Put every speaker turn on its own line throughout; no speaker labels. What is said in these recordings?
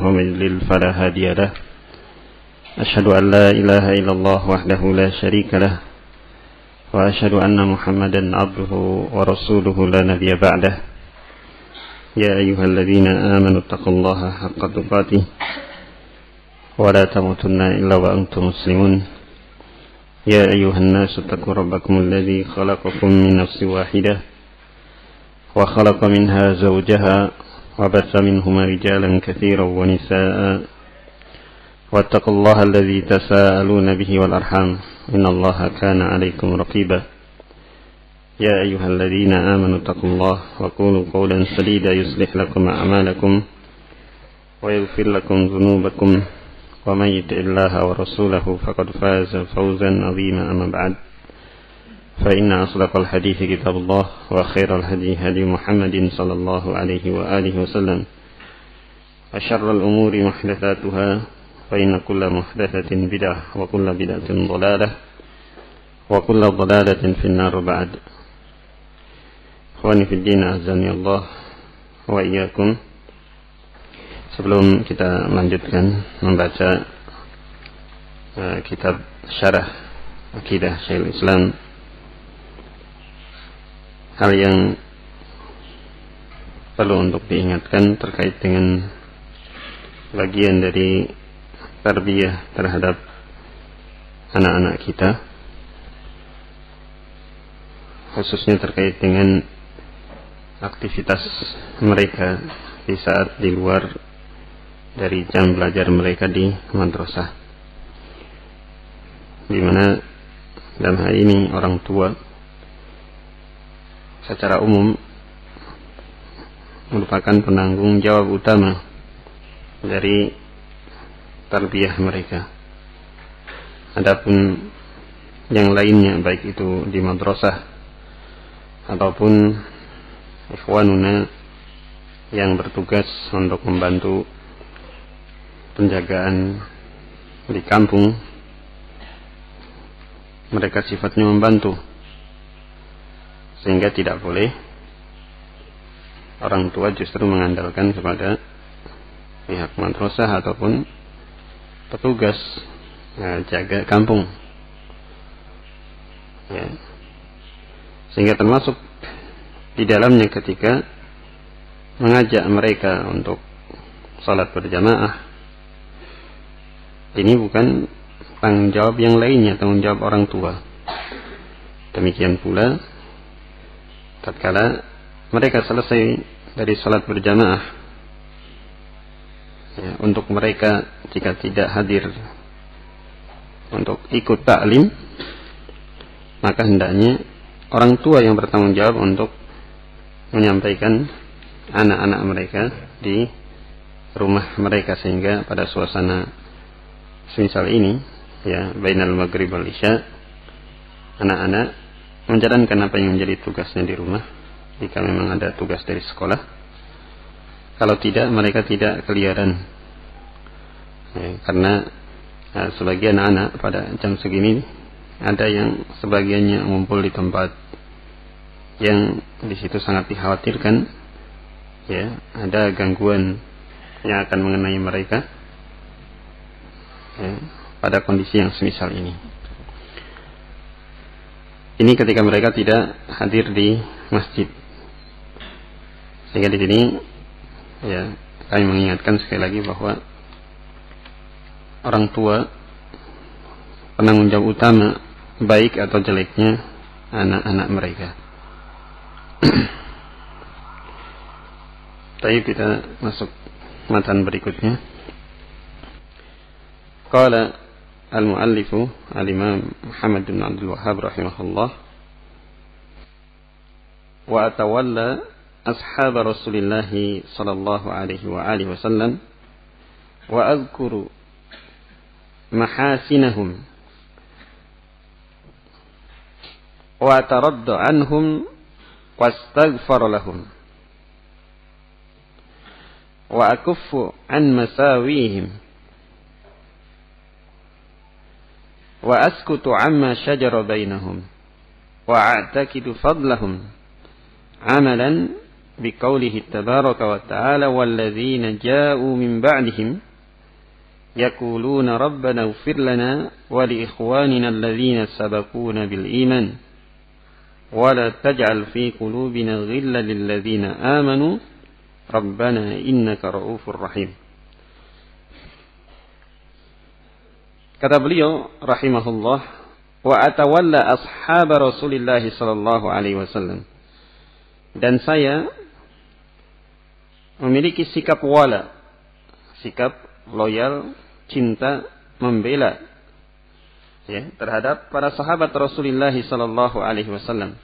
ومن يضلل فلا هادي له أشهد أن لا إله إلا الله وحده لا شريك له وأشهد أن محمدا عبده ورسوله لا نبي بعده يا أيها الذين آمنوا اتقوا الله حق تقاته ولا تموتن إلا وأنتم مسلمون يا أيها الناس اتقوا ربكم الذي خلقكم من نفس واحدة وخلق منها زوجها وبث منهما رجالا كثيرا ونساء واتقوا الله الذي تساءلون به والأرحام إن الله كان عليكم رقيبا يا أيها الذين آمنوا اتقوا الله وقولوا قولا سديدا يصلح لكم أعمالكم ويغفر لكم ذنوبكم ومن يطع الله ورسوله فقد فاز فوزا عظيما أما بعد فإن أصدق الحديث كتاب الله وخير الهدي هدي محمد صلى الله عليه وآله وسلم وشر الأمور محدثاتها فإن كل محدثة بدعة وكل بدعة ضلالة وكل ضلالة في النار بعد. Ikhwani fi din azani Allah wa iyyakum. Sebelum kita melanjutkan membaca kitab Syarah Aqidah Syekhul Islam, hal yang perlu untuk diingatkan terkait dengan bagian dari tarbiyah terhadap anak-anak kita, khususnya terkait dengan aktivitas mereka di saat di luar dari jam belajar mereka di madrasah, di mana dalam hal ini orang tua secara umum merupakan penanggung jawab utama dari tarbiyah mereka. Adapun yang lainnya, baik itu di madrasah ataupun ikhwanuna yang bertugas untuk membantu penjagaan di kampung, mereka sifatnya membantu, sehingga tidak boleh orang tua justru mengandalkan kepada pihak madrasah ataupun petugas jaga kampung, ya. Sehingga termasuk di dalamnya ketika mengajak mereka untuk salat berjamaah, ini bukan tanggung jawab yang lainnya, tanggung jawab orang tua. Demikian pula tatkala mereka selesai dari salat berjamaah, ya, untuk mereka jika tidak hadir untuk ikut taklim, maka hendaknya orang tua yang bertanggung jawab untuk menyampaikan anak-anak mereka di rumah mereka, sehingga pada suasana semisal ini, ya, bainal maghrib wal isya, anak-anak menjalankan apa yang menjadi tugasnya di rumah jika memang ada tugas dari sekolah. Kalau tidak, mereka tidak keliaran, ya, karena sebagian anak pada jam segini ada yang sebagiannya ngumpul di tempat yang di situ sangat dikhawatirkan, ya, ada gangguan yang akan mengenai mereka, ya, pada kondisi yang semisal ini. Ini ketika mereka tidak hadir di masjid. Sehingga di sini, ya, kami mengingatkan sekali lagi bahwa orang tua penanggung jawab utama baik atau jeleknya anak-anak mereka. Tapi kita masuk matan berikutnya. Qala al-muallifu al-imam Muhammad bin Abdul Wahhab rahimahullah, wa atawalla ashab Rasulillah sallallahu alaihi wa alihi wasallam wa azkuru mahasinahum wa ataradda anhum wastaghfar lahum wa akuffu an masawihim wa askutu amma shajara bainahum wa a'taqidu fadlahum amalan biqaulihi tabaraka wa ta'ala walladzina ja'u min ba'dihim yaquluna rabbana ighfir lana wa li ikhwanina alladzina sabaquna bil iman wa la taj'al fi qulubina ghillan lil ladzina amanu rabbana innaka ra'ufur rahim. Kata beliau rahimahullah, wa atawalla ashab Rasulillah sallallahu alaihi wasallam, dan saya memiliki sikap wala, sikap loyal, cinta, membela ya, terhadap para sahabat Rasulullah sallallahu alaihi wasallam.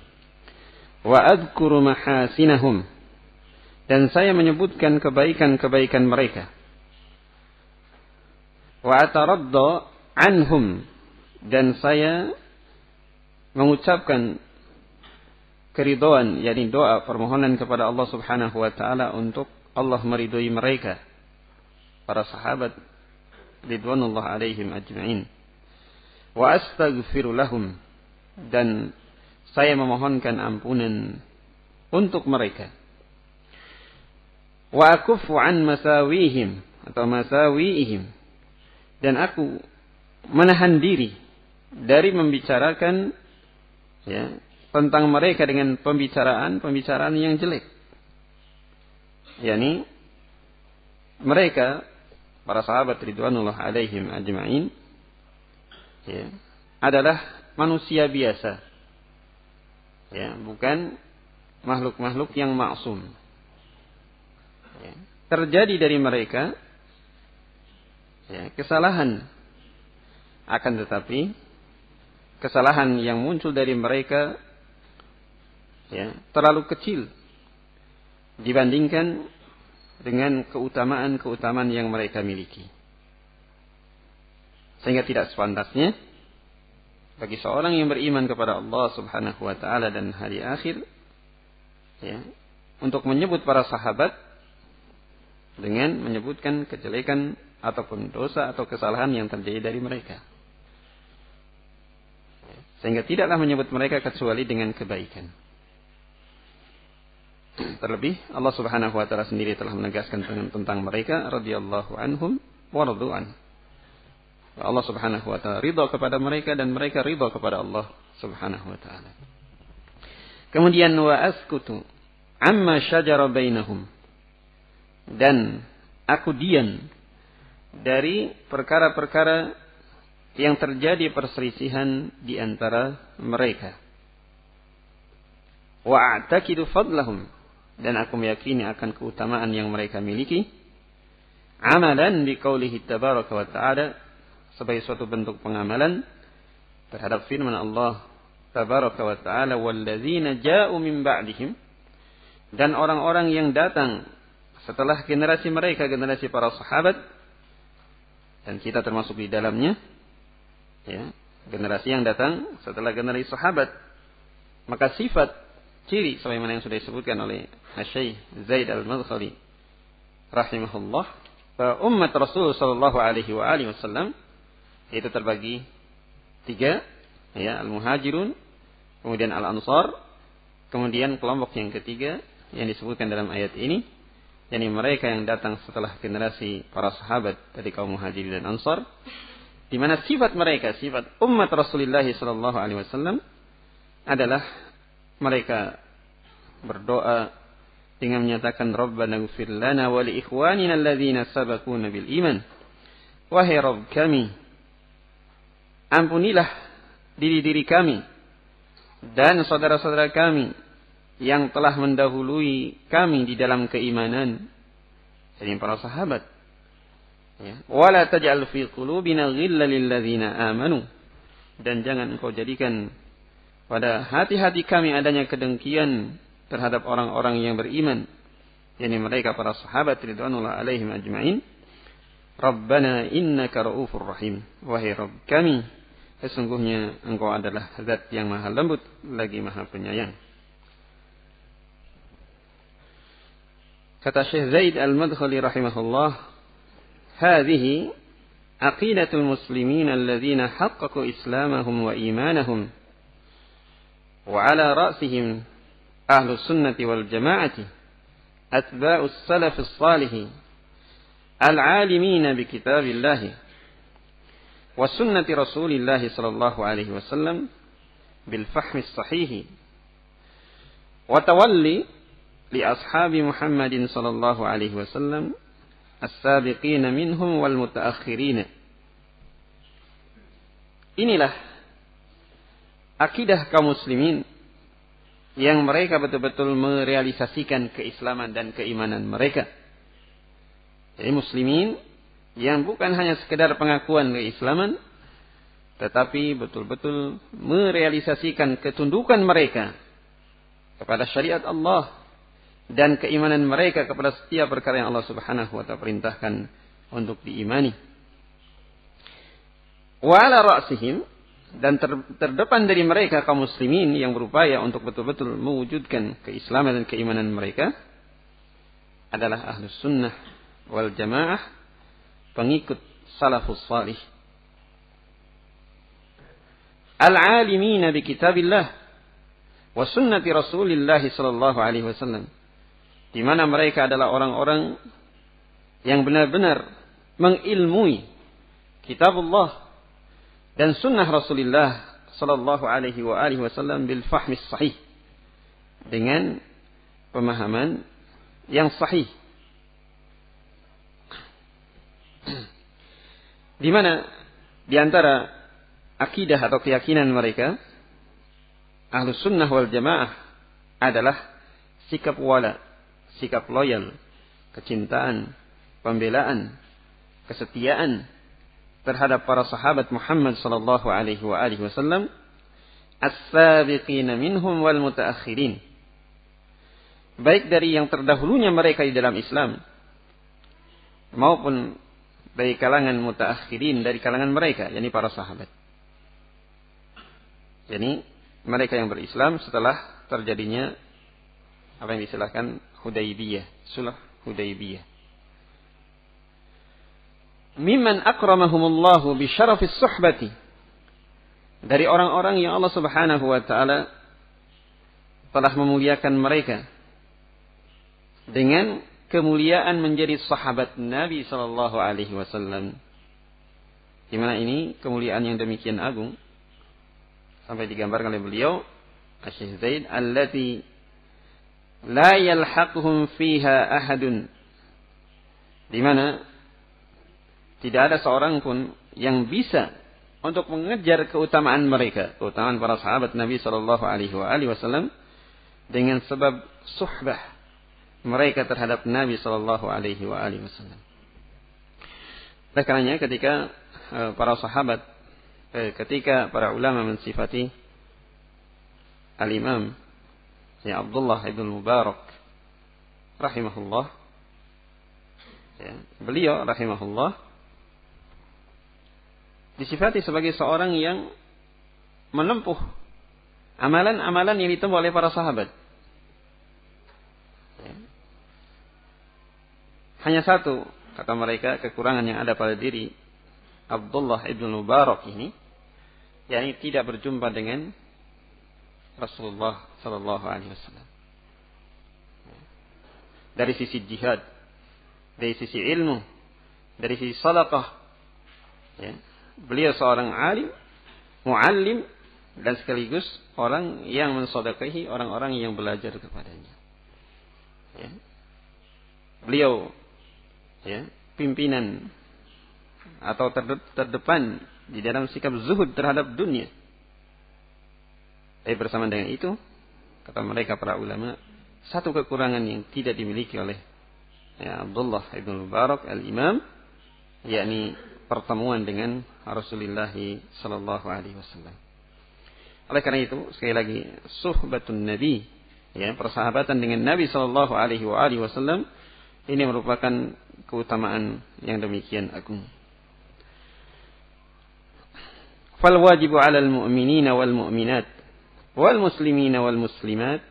Wa adhkuru mahasinahum, dan saya menyebutkan kebaikan-kebaikan mereka. Wa ataradda anhum, dan saya mengucapkan keridhaan, yakni doa permohonan kepada Allah Subhanahu wa taala untuk Allah meridhoi mereka, para sahabat ridwanullah alaihim ajma'in. Wa astaghfiru lahum, dan saya memohonkan ampunan untuk mereka. Wa akufu an masawihim atau masawiihim, dan aku menahan diri dari membicarakan ya, tentang mereka dengan pembicaraan yang jelek. yakni mereka para sahabat ridwanullah alaihim ajma'in ya, adalah manusia biasa ya, bukan makhluk-makhluk yang maksum ya. Terjadi dari mereka ya, kesalahan, akan tetapi kesalahan yang muncul dari mereka ya, terlalu kecil dibandingkan dengan keutamaan-keutamaan yang mereka miliki. Sehingga tidak sepantasnya bagi seorang yang beriman kepada Allah Subhanahu wa taala dan hari akhir ya, untuk menyebut para sahabat dengan menyebutkan kejelekan ataupun dosa atau kesalahan yang terjadi dari mereka. Sehingga tidaklah menyebut mereka kecuali dengan kebaikan. Terlebih Allah Subhanahu wa taala sendiri telah menegaskan tentang mereka radhiyallahu anhum wa radu an. Allah Subhanahu wa taala ridha kepada mereka dan mereka ridha kepada Allah Subhanahu wa taala. Kemudian wa askutu amma syajara bainahum, dan aku diam dari perkara-perkara yang terjadi perselisihan di antara mereka. Wa a'taqidu fadlahum, dan aku meyakini akan keutamaan yang mereka miliki. Amalan biqaulihi tabaraka wa ta'ala, sebagai suatu bentuk pengamalan terhadap firman Allah tabaraka wa ta'ala, walladzina ja'u min ba'dihim, dan orang-orang yang datang setelah generasi mereka, generasi para sahabat, dan kita termasuk di dalamnya ya, generasi yang datang setelah generasi sahabat. Maka sifat ciri sebagaimana yang sudah disebutkan oleh Syekh Zaid Al-Madkhali rahimahullah, umat Rasul sallallahu alaihi wasallam itu terbagi tiga ya, al-muhajirun, kemudian al-ansar, kemudian kelompok yang ketiga yang disebutkan dalam ayat ini, yakni mereka yang datang setelah generasi para sahabat dari kaum muhajirin dan ansar, di mana sifat mereka, sifat umat Rasulullah sallallahu alaihi wasallam adalah mereka berdoa dengan menyatakan Rabbana ighfir lana wa li ikhwanina alladzina sabaquna bil iman. Wahai Rabb kami, ampunilah diri-diri kami dan saudara-saudara kami yang telah mendahului kami di dalam keimanan, jadi para sahabat. Ya. Wala taj'al fi qulubina ghillan lil ladzina amanu, dan jangan engkau jadikan pada hati-hati kami adanya kedengkian terhadap orang-orang yang beriman, yakni mereka para sahabat ridwanullah alaihim ajma'in. Rabbana innaka ra'ufur rahim, wahai Rabb kami, sesungguhnya engkau adalah zat yang maha lembut lagi maha penyayang. Kata Syekh Zaid Al-Madkhali rahimahullah, hadhihi aqidatul muslimin alladzina haqqaqu islamahum wa imanahum wa ala ra'sihim ahlus sunnati wal jama'ati atba'us salafus salih al-'alimin bi kitabillah wa sunnati Rasulillah sallallahu alaihi wasallam bil fahmi sahih wa tawalli li ashabi Muhammadin sallallahu alaihi wasallam as-sabiqin minhum wal mutaakhirin. Inilah akidah kaum muslimin yang mereka betul-betul merealisasikan keislaman dan keimanan mereka. Jadi muslimin yang bukan hanya sekedar pengakuan keislaman, tetapi betul-betul merealisasikan ketundukan mereka kepada syariat Allah dan keimanan mereka kepada setiap perkara yang Allah Subhanahu wa ta'ala perintahkan untuk diimani. Wa ala ra'sihim, dan terdepan dari mereka kaum muslimin yang berupaya untuk betul-betul mewujudkan keislaman dan keimanan mereka adalah ahlus sunnah wal jamaah, pengikut salafus salih, al-'alimina bi kitabillah wa sunnati Rasulillah sallallahu alaihi wasallam, di mana mereka adalah orang-orang yang benar-benar mengilmui kitabullah dan sunnah Rasulullah sallallahu alaihi wasallam bil fahmi sahih, dengan pemahaman yang sahih. Di mana di antara akidah atau keyakinan mereka Ahlus Sunnah wal Jamaah adalah sikap wala, sikap loyal, kecintaan, pembelaan, kesetiaan terhadap para sahabat Muhammad sallallahu alaihi wasallam, as-sabiqina minhum wal mutaakhirin, baik dari yang terdahulunya mereka di dalam Islam maupun dari kalangan mutaakhirin, dari kalangan mereka, yakni para sahabat. Yakni mereka yang berislam setelah terjadinya apa yang diistilahkan Hudaybiyah, sulh Hudaybiyah. Mimman akramahumullahu bi syarafis suhbati, dari orang-orang yang Allah Subhanahu wa taala telah memuliakan mereka dengan kemuliaan menjadi sahabat Nabi sallallahu alaihi wasallam. Di mana ini kemuliaan yang demikian agung sampai digambarkan oleh beliau Asy-Syaikh Zaid, allati la yalhaquhum fiha ahadun, di mana tidak ada seorang pun yang bisa untuk mengejar keutamaan mereka, keutamaan para sahabat Nabi sallallahu alaihi wasallam, dengan sebab suhbah mereka terhadap Nabi sallallahu alaihi wasallam. Oleh karenanya ketika para sahabat, ketika para ulama mensifati Al-Imam ya Abdullah ibn Mubarak rahimahullah, ya, beliau rahimahullah disifati sebagai seorang yang menempuh amalan-amalan yang ditempuh oleh para sahabat. Ya. Hanya satu, kata mereka, kekurangan yang ada pada diri Abdullah ibn Mubarak ini, yakni tidak berjumpa dengan Rasulullah sallallahu alaihi wasallam. Dari sisi jihad, dari sisi ilmu, dari sisi sedekah, ya. Beliau seorang alim, muallim, dan sekaligus orang yang mensedekahi orang-orang yang belajar kepadanya. Ya. Beliau, ya, pimpinan atau terdepan di dalam sikap zuhud terhadap dunia. Tapi bersama dengan itu, kata mereka para ulama, satu kekurangan yang tidak dimiliki oleh Abdullah ibn Mubarak al-Imam, yakni pertemuan dengan Rasulullah sallallahu alaihi wasallam. Oleh karena itu, sekali lagi, suhbatun Nabi, ya, persahabatan dengan Nabi sallallahu alaihi wasallam, ini merupakan keutamaan yang demikian agung. Fal wajibu 'alal mu'minina wal mu'minat wal muslimina wal muslimat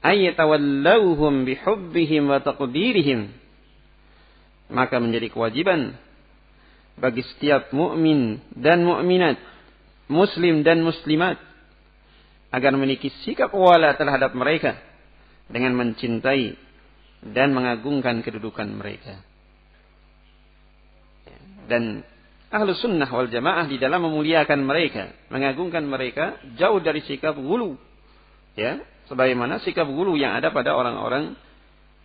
ay yatawallawhum bihubbihim wa taqdirihim. Maka menjadi kewajiban bagi setiap mukmin dan mukminat, muslim dan muslimat, agar memiliki sikap wala terhadap mereka dengan mencintai
dan mengagungkan kedudukan mereka. Dan Ahlus Sunnah wal Jamaah di dalam memuliakan mereka, mengagungkan mereka, jauh dari sikap ghulu. Ya, sebagaimana sikap ghulu yang ada pada orang-orang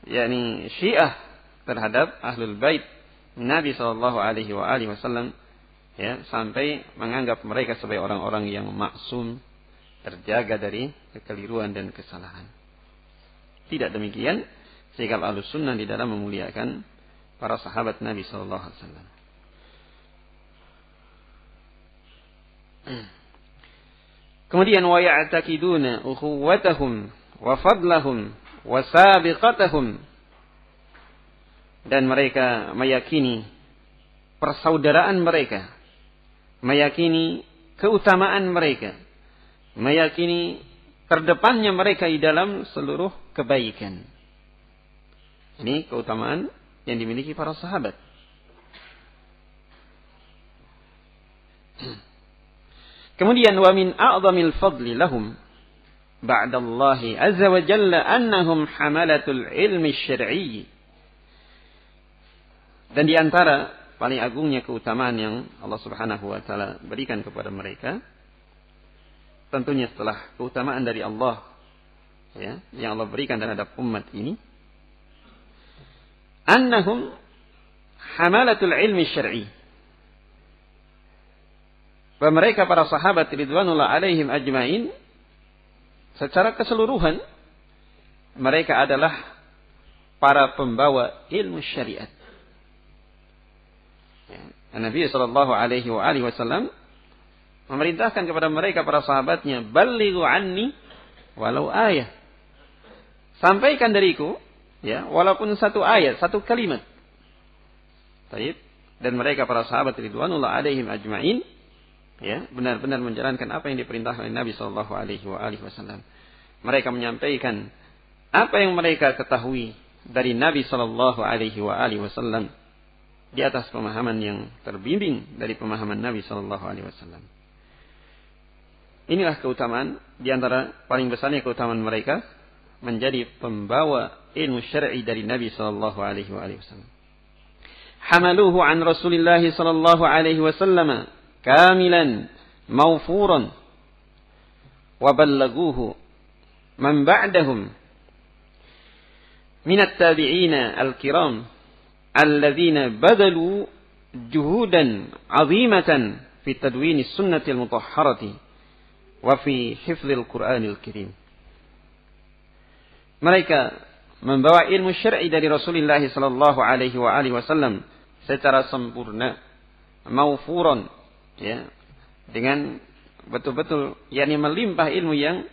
yakni Syiah terhadap Ahlul Bait Nabi sallallahu alaihi wasallam, ya, sampai menganggap mereka sebagai orang-orang yang maksum, terjaga dari kekeliruan dan kesalahan. Tidak demikian sikap Ahlus Sunnah di dalam memuliakan para sahabat Nabi sallallahu alaihi wasallam. Kemudian wa ya'taqiduna ukhuwatahum wa fadlahum wa sabiqatahum, dan mereka meyakini persaudaraan mereka, meyakini keutamaan mereka, meyakini terdepannya mereka di dalam seluruh kebaikan. Ini keutamaan yang dimiliki para sahabat. Kemudian wa min a'zamil fadli lahum ba'dallahi azza wa jalla annahum hamalatul ilmi syar'i. Dan di antara paling agungnya keutamaan yang Allah Subhanahu wa taala berikan kepada mereka, tentunya setelah keutamaan dari Allah, ya, yang Allah berikan terhadap umat ini, annahum hamalatul ilmi syar'i. Bahwa mereka para sahabat ridwanullah alaihim ajmain, secara keseluruhan mereka adalah para pembawa ilmu syariat. Ya, Nabi sallallahu alaihi wasallam memerintahkan kepada mereka para sahabatnya, ballighu anni walau ayah. Sampaikan dariku, ya, walaupun satu ayat, satu kalimat. Baik, dan mereka para sahabat ridwanullah alaihim ajmain, ya, benar-benar menjalankan apa yang diperintahkan oleh Nabi sallallahu alaihi wasallam. Mereka menyampaikan apa yang mereka ketahui dari Nabi sallallahu alaihi wasallam di atas pemahaman yang terbimbing dari pemahaman Nabi sallallahu alaihi wasallam. Inilah keutamaan, di antara paling besarnya keutamaan mereka menjadi pembawa ilmu syar'i dari Nabi sallallahu alaihi wasallam. Hamaluhu an Rasulillah sallallahu alaihi wasallam kamilan mawfuran wa ballaguhu man ba'dahum min at-tabi'ina al-kiram alladhina badalu juhudan 'azimatan fi tadwin as-sunnah al-mutahharati wa fi hifdz al-Qur'an al-Karim. Mereka membawa ilmu syar'i dari Rasulullah sallallahu alaihi wasallam secara sempurna, mawfuran, ya, dengan betul-betul, yakni melimpah ilmu yang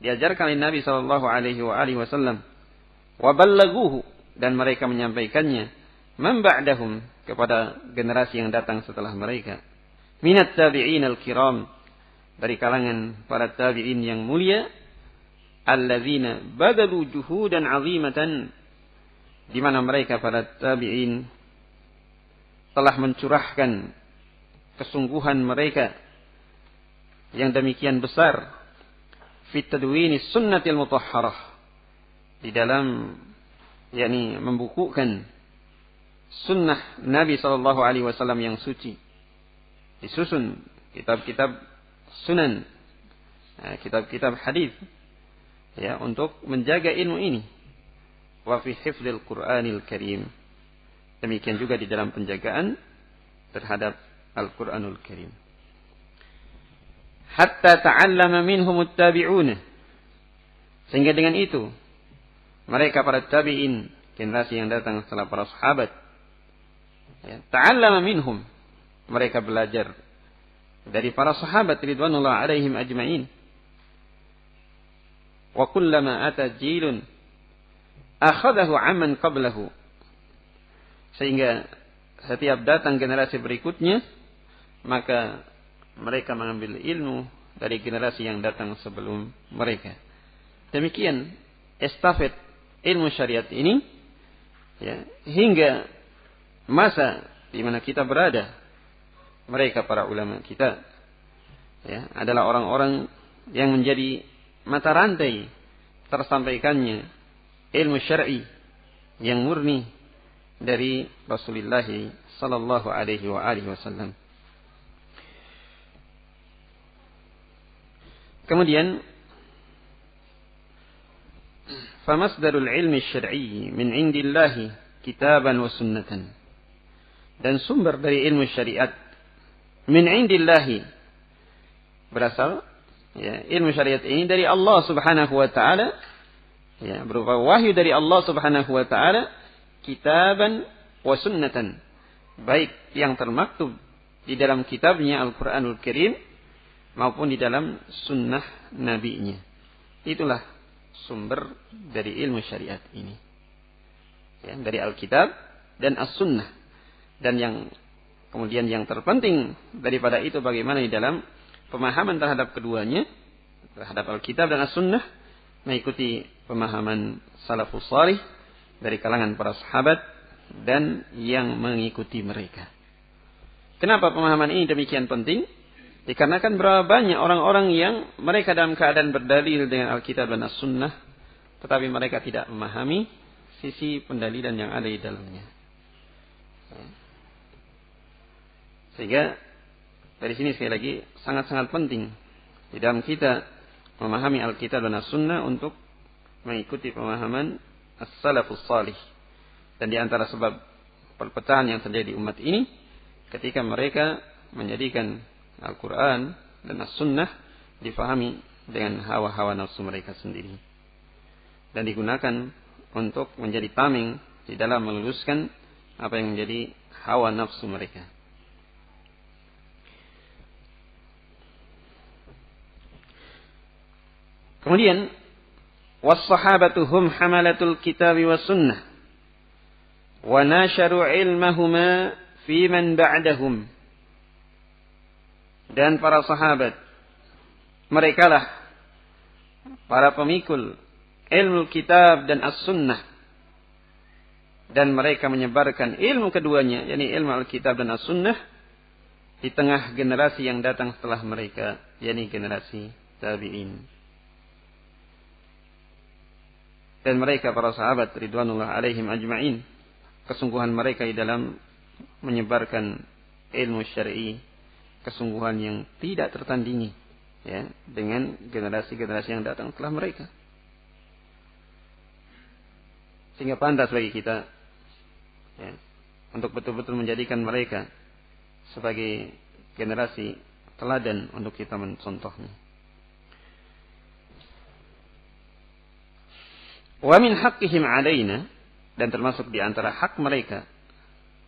diajarkan oleh Nabi sallallahu alaihi wasallam. Wa ballaguhu, dan mereka menyampaikannya man ba'dahum, kepada generasi yang datang setelah mereka. Minat tabi'in al-kiram, dari kalangan para tabi'in yang mulia, alladzina badalu juhudan 'azimatan, di mana mereka para tabi'in telah mencurahkan kesungguhan mereka yang demikian besar fi tadwini sunnatil mutahharah, di dalam, yakni membukukan sunnah Nabi sallallahu alaihi wasallam yang suci. Disusun kitab-kitab sunan, kitab-kitab hadis, ya, untuk menjaga ilmu ini. Wa fi hifdzil Qur'anil Karim, demikian juga di dalam penjagaan terhadap Al-Quranul Karim. Hatta ta'allama minhum at-tabi'un, sehingga dengan itu mereka para tabi'in, generasi yang datang setelah para sahabat, ya, ta'allama minhum, mereka belajar dari para sahabat ridwanullah alaihim ajma'in. Wa kullama ata jilun akhadahu amman qablahu, sehingga setiap datang generasi berikutnya, maka mereka mengambil ilmu dari generasi yang datang sebelum mereka. Demikian estafet ilmu syariat ini, ya, hingga masa di mana kita berada. Mereka para ulama kita, ya, adalah orang-orang yang menjadi mata rantai tersampaikannya ilmu syar'i yang murni dari Rasulullah sallallahu alaihi wasallam. Kemudian famasdarul ilmi syar'i min indillahi kitaban wa sunnatan. Dan sumber dari ilmu syariat min indillahi berasal, ya, ilmu syariat ini dari Allah Subhanahu wa taala, ya, berupa wahyu dari Allah Subhanahu wa taala, kitaban wa sunnatan, baik yang termaktub di dalam kitabnya Al-Qur'anul Karim maupun di dalam sunnah nabinya. Itulah sumber dari ilmu syariat ini, ya, dari Alkitab dan As-Sunnah. Dan yang kemudian yang terpenting daripada itu bagaimana di dalam pemahaman terhadap keduanya, terhadap Alkitab dan As-Sunnah, mengikuti pemahaman salafus salih dari kalangan para sahabat dan yang mengikuti mereka. Kenapa pemahaman ini demikian penting? Dikarenakan berapa banyak orang-orang yang mereka dalam keadaan berdalil dengan Alkitab dan As-Sunnah, tetapi mereka tidak memahami sisi pendalilan yang ada di dalamnya. Sehingga dari sini sekali lagi sangat-sangat penting di dalam kita memahami Alkitab dan As-Sunnah untuk mengikuti pemahaman As-Salafus Salih. Dan di antara sebab perpecahan yang terjadi di umat ini, ketika mereka menjadikan Al-Quran dan As-Sunnah difahami dengan hawa-hawa nafsu mereka sendiri, dan digunakan untuk menjadi tameng di dalam meluruskan apa yang menjadi hawa nafsu mereka. Kemudian was-sahabatu hum hamalatul kitabi was sunnah wa nasharu ilmahuma fi man ba'dahum. Dan para sahabat, merekalah para pemikul ilmu kitab dan as-sunnah, dan mereka menyebarkan ilmu keduanya, yakni ilmu al-kitab dan as-sunnah, di tengah generasi yang datang setelah mereka, yakni generasi tabi'in. Dan mereka para sahabat ridwanullah alaihim ajma'in, kesungguhan mereka di dalam menyebarkan ilmu syar'i, kesungguhan yang tidak tertandingi, ya, dengan generasi-generasi yang datang setelah mereka. Sehingga pantas bagi kita, ya, untuk betul-betul menjadikan mereka sebagai generasi teladan untuk kita mencontohnya. Wa min haqqihim alaina, dan termasuk di antara hak mereka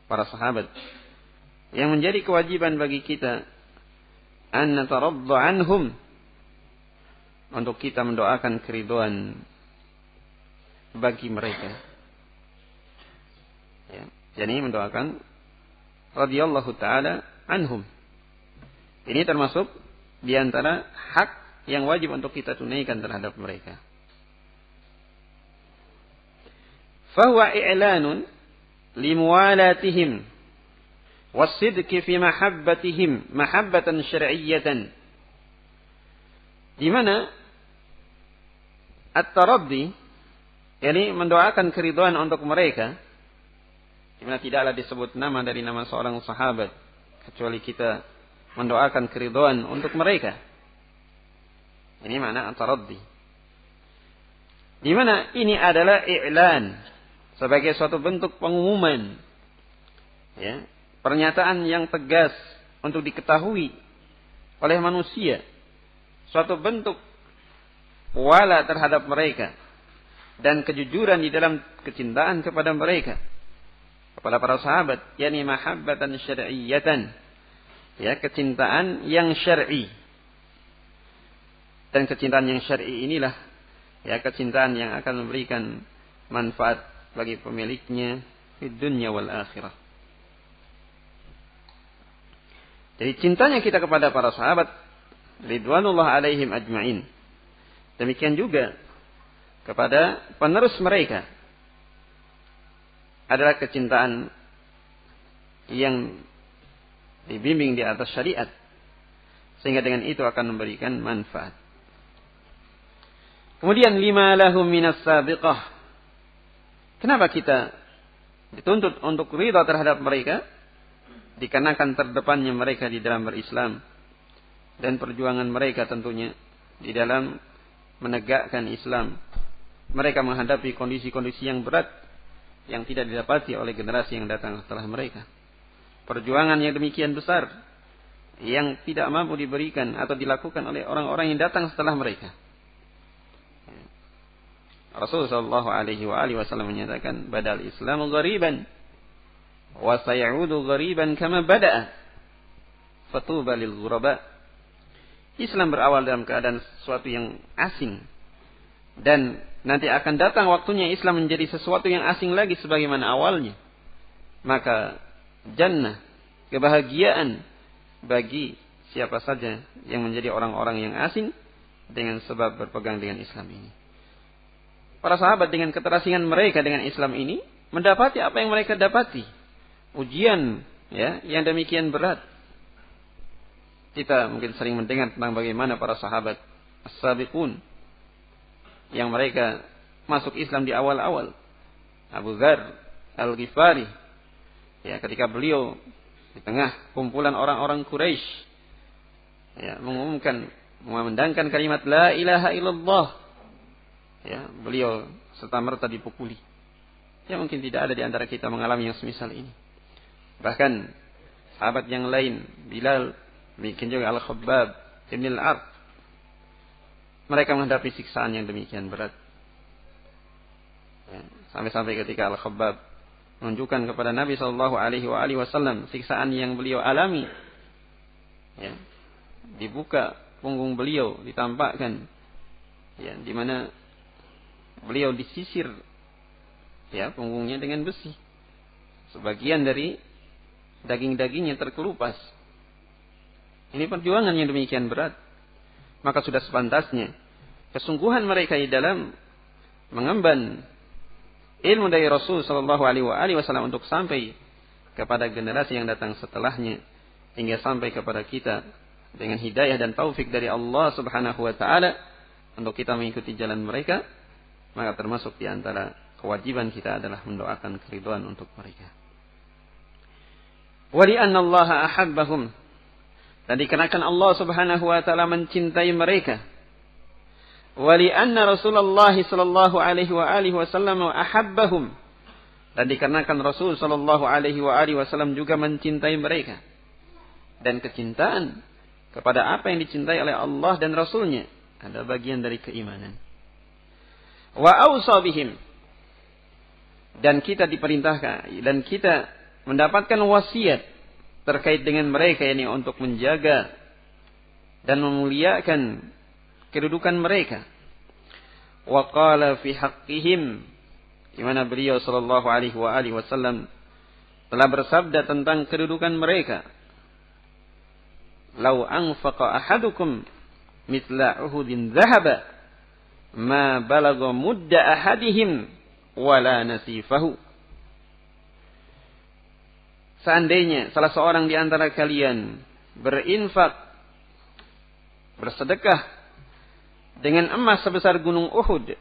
para sahabat yang menjadi kewajiban bagi kita, an nataradda anhum, untuk kita mendoakan keridhaan bagi mereka, ya, jadi mendoakan radhiyallahu taala anhum. Ini termasuk di antara hak yang wajib untuk kita tunaikan terhadap mereka. Fahuwa i'lanun limuwalatihim wasidqi fi mahabbatihim mahabbatan syar'iyyatan, di mana at-taraddi, yakni mendoakan keridhaan untuk mereka, di mana tidaklah disebut nama dari nama seorang sahabat kecuali kita mendoakan keridhaan untuk mereka. Ini makna at-taraddi, di mana ini adalah i'lan, sebagai suatu bentuk pengumuman, ya, pernyataan yang tegas untuk diketahui oleh manusia, suatu bentuk wala terhadap mereka dan kejujuran di dalam kecintaan kepada mereka, kepada para sahabat, yakni mahabbatan syar'iyyatan, ya, kecintaan yang syar'i. Dan kecintaan yang syar'i inilah, ya, kecintaan yang akan memberikan manfaat bagi pemiliknya di dunia wal akhirah. Jadi cintanya kita kepada para sahabat ridwanullah alaihim ajma'in, demikian juga kepada penerus mereka, adalah kecintaan yang dibimbing di atas syariat, sehingga dengan itu akan memberikan manfaat. Kemudian lima lahum minas sabiqah, Kenapa kita dituntut untuk ridha terhadap mereka? Dikarenakan terdepannya mereka di dalam berislam dan perjuangan mereka tentunya di dalam menegakkan Islam. Mereka menghadapi kondisi-kondisi yang berat yang tidak didapati oleh generasi yang datang setelah mereka. Perjuangan yang demikian besar yang tidak mampu diberikan atau dilakukan oleh orang-orang yang datang setelah mereka. Rasulullah sallallahu alaihi wasallam menyatakan, "Badal Islamu ghariban wa sayaudu ghariban kama bada'a. Fatuba lil ghuraba." Islam berawal dalam keadaan sesuatu yang asing, dan nanti akan datang waktunya Islam menjadi sesuatu yang asing lagi sebagaimana awalnya. Maka jannah, kebahagiaan bagi siapa saja yang menjadi orang-orang yang asing dengan sebab berpegang dengan Islam ini. Para sahabat dengan keterasingan mereka dengan Islam ini mendapati apa yang mereka dapati. Ujian ya yang demikian berat. Kita mungkin sering mendengar tentang bagaimana para sahabat as-sabiqun yang mereka masuk Islam di awal-awal. Abu Dzar Al-Ghifari, ya, ketika beliau di tengah kumpulan orang-orang Quraisy, ya, mengumandangkan kalimat la ilaha illallah, ya, beliau serta merta dipukuli. Ya, mungkin tidak ada di antara kita mengalami yang semisal ini. Bahkan sahabat yang lain, Bilal, demikian juga Al-Khabbab Ibn Al-Ard, mereka menghadapi siksaan yang demikian berat. Ya, sampai-sampai ketika Al-Khabbab menunjukkan kepada Nabi SAW siksaan yang beliau alami, ya, dibuka punggung beliau, ditampakkan, ya, di mana beliau disisir, ya, punggungnya dengan besi. Sebagian dari daging-dagingnya terkelupas. Ini perjuangan yang demikian berat. Maka sudah sepantasnya kesungguhan mereka di dalam mengemban ilmu dari Rasul sallallahu alaihi wasallam untuk sampai kepada generasi yang datang setelahnya, hingga sampai kepada kita dengan hidayah dan taufik dari Allah Subhanahu wa taala untuk kita mengikuti jalan mereka. Maka termasuk di antara kewajiban kita adalah mendoakan keridhaan untuk mereka. Wa li anna Allah ahabbahum, dan dikarenakan Allah Subhanahu wa taala mencintai mereka. Wa li anna Rasulullah sallallahu alaihi wasallam ahabbahum, dan dikarenakan Rasul sallallahu alaihi wasallam juga mencintai mereka. Dan kecintaan kepada apa yang dicintai oleh Allah dan Rasulnya ada bagian dari keimanan. Wa awsa bihim, dan kita diperintahkan dan kita mendapatkan wasiat terkait dengan mereka, ini untuk menjaga dan memuliakan kedudukan mereka. Wa qala fi haqqihim, di mana beliau sallallahu alaihi wasallam telah bersabda tentang kedudukan mereka. Lau anfaqa ahadukum mithla uhudin dhahaba ma balagha mudda ahadihim wala nasifahu. Seandainya salah seorang di antara kalian berinfak, bersedekah dengan emas sebesar gunung Uhud,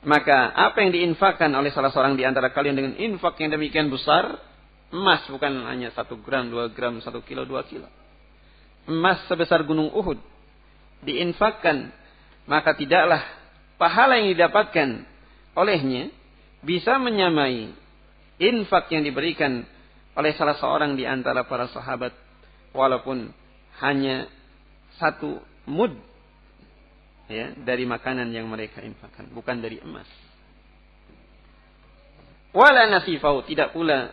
maka apa yang diinfakkan oleh salah seorang di antara kalian dengan infak yang demikian besar, emas bukan hanya 1 gram, 2 gram, 1 kilo, 2 kilo, emas sebesar gunung Uhud diinfakkan, maka tidaklah pahala yang didapatkan olehnya bisa menyamai infak yang diberikan oleh salah seorang di antara para sahabat, walaupun hanya 1 mud, ya, dari makanan yang mereka infakkan, bukan dari emas. Wala nasifau, tidak pula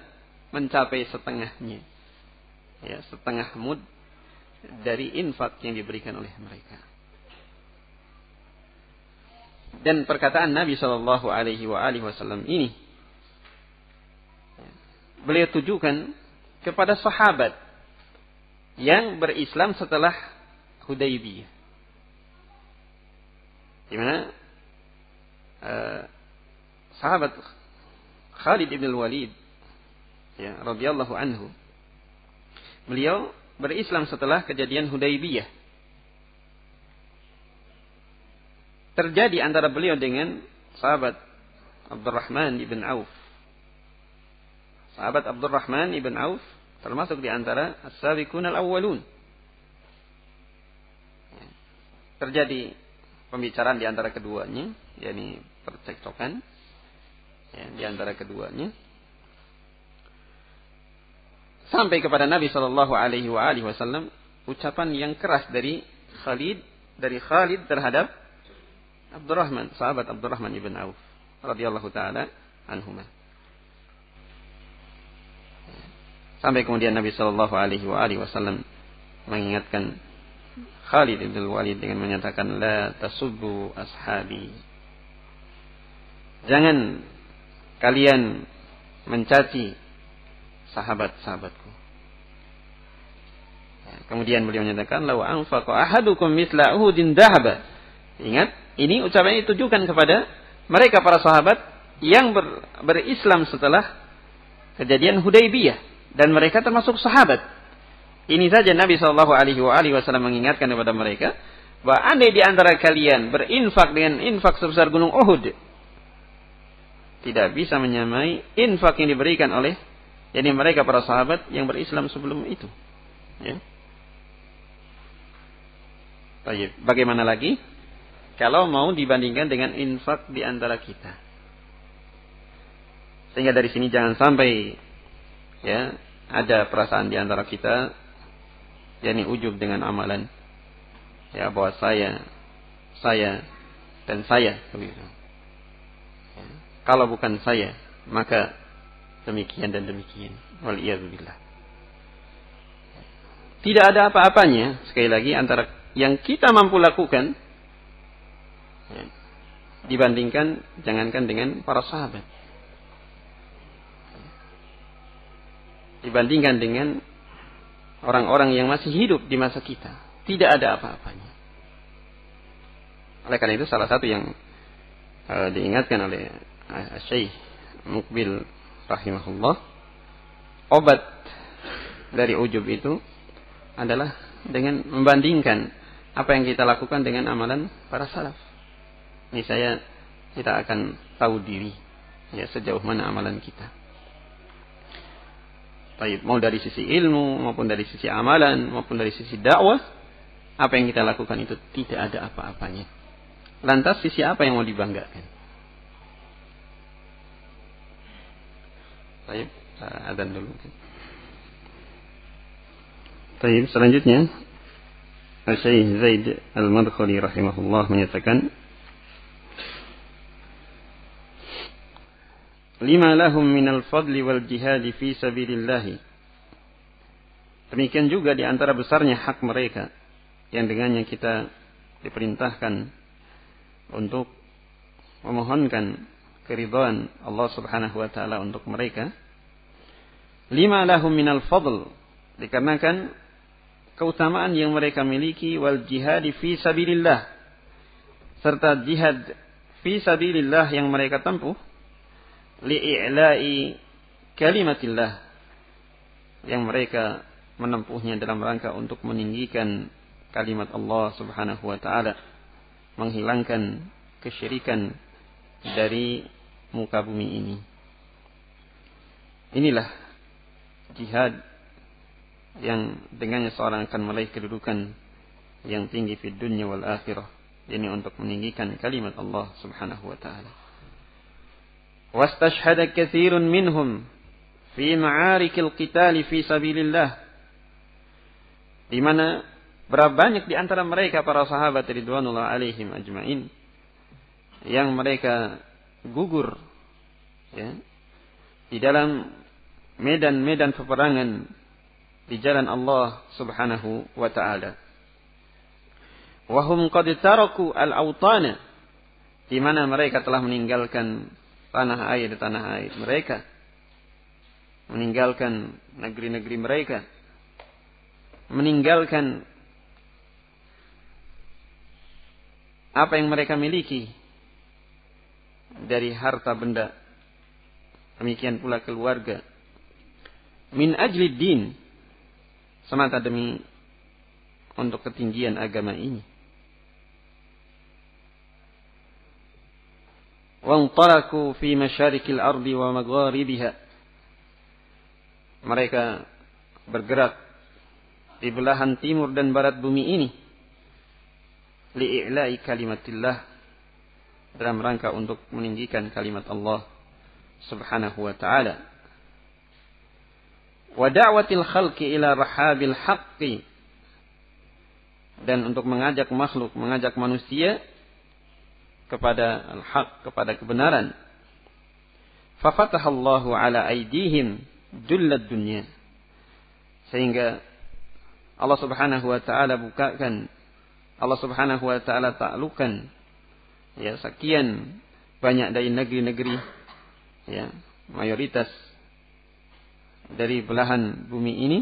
mencapai setengahnya, ya, setengah mud dari infak yang diberikan oleh mereka. Dan perkataan Nabi sallallahu alaihi wasallam ini beliau tujukan kepada sahabat yang berislam setelah Hudaybiyah, di mana sahabat Khalid ibn al-Walid, ya, radhiyallahu anhu, beliau berislam setelah kejadian Hudaybiyah. Terjadi antara beliau dengan sahabat Abdurrahman ibn Auf. Sahabat Abdurrahman ibn Auf termasuk di antara as-sabiqun al-awwalun. Terjadi pembicaraan di antara keduanya, yakni percekcokan di antara keduanya, sampai kepada Nabi sallallahu alaihi wasallam ucapan yang keras dari Khalid terhadap Abdurrahman, sahabat Abdurrahman ibn Auf radhiyallahu taala anhuma. Sampai kemudian Nabi sallallahu alaihi wasallam mengingatkan Khalid bin Walid dengan menyatakan, la tasubbu ashabi. Jangan kalian mencaci sahabat-sahabatku. Kemudian beliau menyatakan, law anfaqa ahadukum mithla Uhudin dhahaba. Ingat, ini ucapan ini ditujukan kepada mereka para sahabat yang berislam setelah kejadian Hudaybiyah, dan mereka termasuk sahabat. Ini saja Nabi sallallahu alaihi wasallam mengingatkan kepada mereka bahwa andai di antara kalian berinfak dengan infak sebesar gunung Uhud, tidak bisa menyamai infak yang diberikan oleh mereka para sahabat yang berislam sebelum itu. Ya. Baik, bagaimana lagi kalau mau dibandingkan dengan infak di antara kita? Sehingga dari sini jangan sampai ada perasaan di antara kita yakni ujub dengan amalan, bahwa saya dan saya begitu. Kalau bukan saya, maka demikian dan demikian. Waliyadzubillah. Tidak ada apa-apanya sekali lagi antara yang kita mampu lakukan dibandingkan jangankan dengan para sahabat, dibandingkan dengan orang-orang yang masih hidup di masa kita, tidak ada apa-apanya. Oleh karena itu salah satu yang diingatkan oleh Syekh Muqbil rahimahullah, obat dari ujub itu adalah dengan membandingkan apa yang kita lakukan dengan amalan para salaf. Ini kita akan tahu diri sejauh mana amalan kita. Baik, mau dari sisi ilmu, maupun dari sisi amalan, maupun dari sisi dakwah, apa yang kita lakukan itu tidak ada apa-apanya. Lantas sisi apa yang mau dibanggakan? Baik, adzan dulu. Baik, selanjutnya Syekh Zaid Al-Madkhali rahimahullah menyatakan, lima lahum minal fadli wal jihadi fi sabilillah. Demikian juga di antara besarnya hak mereka yang dengannya kita diperintahkan untuk memohonkan keridhaan Allah Subhanahu wa taala untuk mereka. Lima lahum minal fadl, dikarenakan keutamaan yang mereka miliki, wal jihadi fi sabilillah, serta jihad fi sabilillah yang mereka tempuh, li'i'la'i kalimatillah, yang mereka menempuhnya dalam rangka untuk meninggikan kalimat Allah Subhanahu wa taala, menghilangkan kesyirikan dari muka bumi ini. Inilah jihad yang dengannya seorang akan meraih kedudukan yang tinggi di dunia wal akhirah, yakni untuk meninggikan kalimat Allah Subhanahu wa taala. Wastashhada katsirun minhum fi ma'arikil qitali fi sabilillah, di mana berapa banyak di antara mereka para sahabat ridwanullah alaihim ajmain yang mereka gugur di dalam medan-medan peperangan di jalan Allah Subhanahu wa taala. Wa hum qad taraku al-awtana, di mana mereka telah meninggalkan tanah air mereka, meninggalkan negeri-negeri mereka, meninggalkan apa yang mereka miliki dari harta benda, demikian pula keluarga, min ajli din, semata demi untuk ketinggian agama ini. وانطلقوا في مشارق الأرض ومغاربها. Mereka bergerak di belahan timur dan barat bumi ini li'i'la'i kalimatillah, dalam rangka untuk meninggikan kalimat Allah subhanahu wa ta'ala, wa da'watil khalqi ila rahabil haqqi, dan untuk mengajak makhluk, mengajak manusia kepada al-haq, kepada kebenaran. Fa fatahallahu ala aydihim dullad dunya, sehingga Allah subhanahu wa ta'ala bukakan, Allah subhanahu wa ta'ala taklukkan ya sekian banyak dari negeri-negeri, ya mayoritas dari belahan bumi ini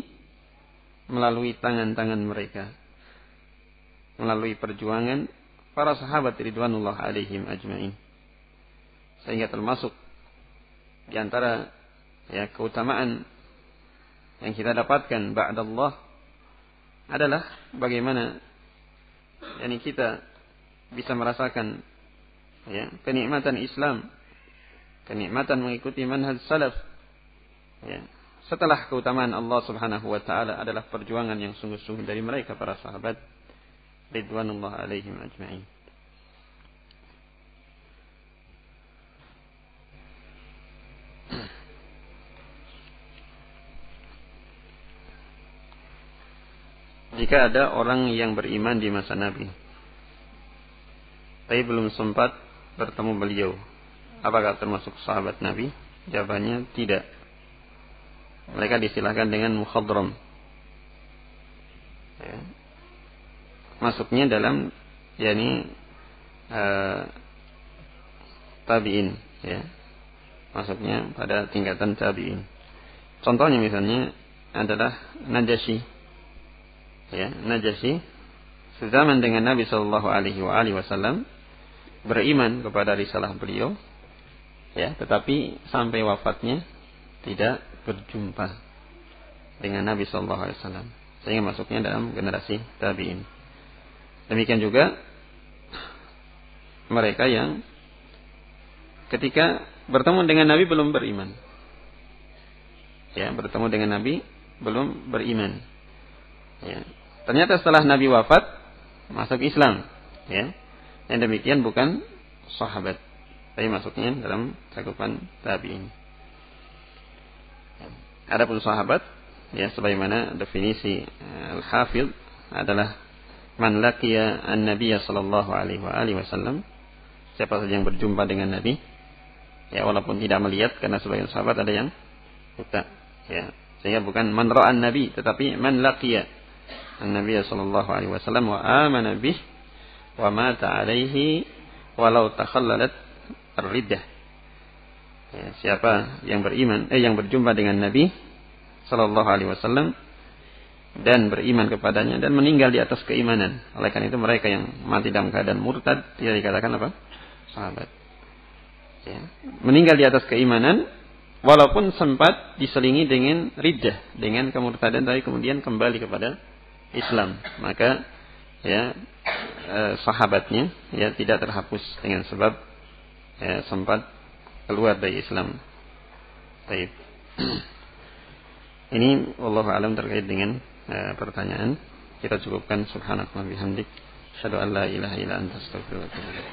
melalui tangan-tangan mereka, melalui perjuangan para sahabat ridwanullah alaihim ajma'in. Sehingga termasuk di antara ya keutamaan yang kita dapatkan ba'dallah adalah bagaimana yakni kita bisa merasakan ya kenikmatan Islam, kenikmatan mengikuti manhaj salaf ya, setelah keutamaan Allah subhanahu wa ta'ala adalah perjuangan yang sungguh-sungguh dari mereka para sahabat ridwanullah alaihim ajma'in. Jika ada orang yang beriman di masa Nabi tapi belum sempat bertemu beliau, apakah termasuk sahabat Nabi? Jawabannya tidak. Mereka disilahkan dengan mukhadram ya. Masuknya dalam yakni tabi'in ya. Masuknya pada tingkatan tabi'in. Contohnya misalnya adalah Najasyi. Ya, Najasyi sezaman dengan Nabi sallallahu alaihi wasallam, beriman kepada risalah beliau ya, tetapi sampai wafatnya tidak berjumpa dengan Nabi sallallahu alaihi wasallam, sehingga masuknya dalam generasi tabi'in. Demikian juga mereka yang ketika bertemu dengan Nabi belum beriman. Ya, bertemu dengan Nabi belum beriman. Ya. Ternyata setelah Nabi wafat masuk Islam, ya. Yang demikian bukan sahabat, tapi masuknya dalam cakupan tabi'in. Adapun sahabat, ya sebagaimana definisi Al-Hafidh adalah man laqiya an-nabiyya sallallahu alaihi wasallam, siapa saja yang berjumpa dengan Nabi, ya walaupun tidak melihat, karena sebagian sahabat ada yang buta, ya. Sehingga bukan man ra'a an-nabi, tetapi man laqiya Nabi sallallahu alaihi wasallam wa amana bih wa mata alaihi walau takhallalat ar-riddah. Ya, siapa yang beriman yang berjumpa dengan Nabi sallallahu alaihi wasallam dan beriman kepadanya dan meninggal di atas keimanan. Oleh karena itu mereka yang mati dalam keadaan murtad tidak dikatakan apa? Sahabat. Ya, meninggal di atas keimanan walaupun sempat diselingi dengan riddah, dengan kemurtadan, tapi kemudian kembali kepada Islam, maka ya sahabatnya ya tidak terhapus dengan sebab ya, sempat keluar dari Islam. Baik. Ini wallahu a'lam terkait dengan pertanyaan. Kita cukupkan. Subhanakallahumma bihamdik, asyhadu an la ilaha illa anta, astaghfiruka wa atubu ilaik.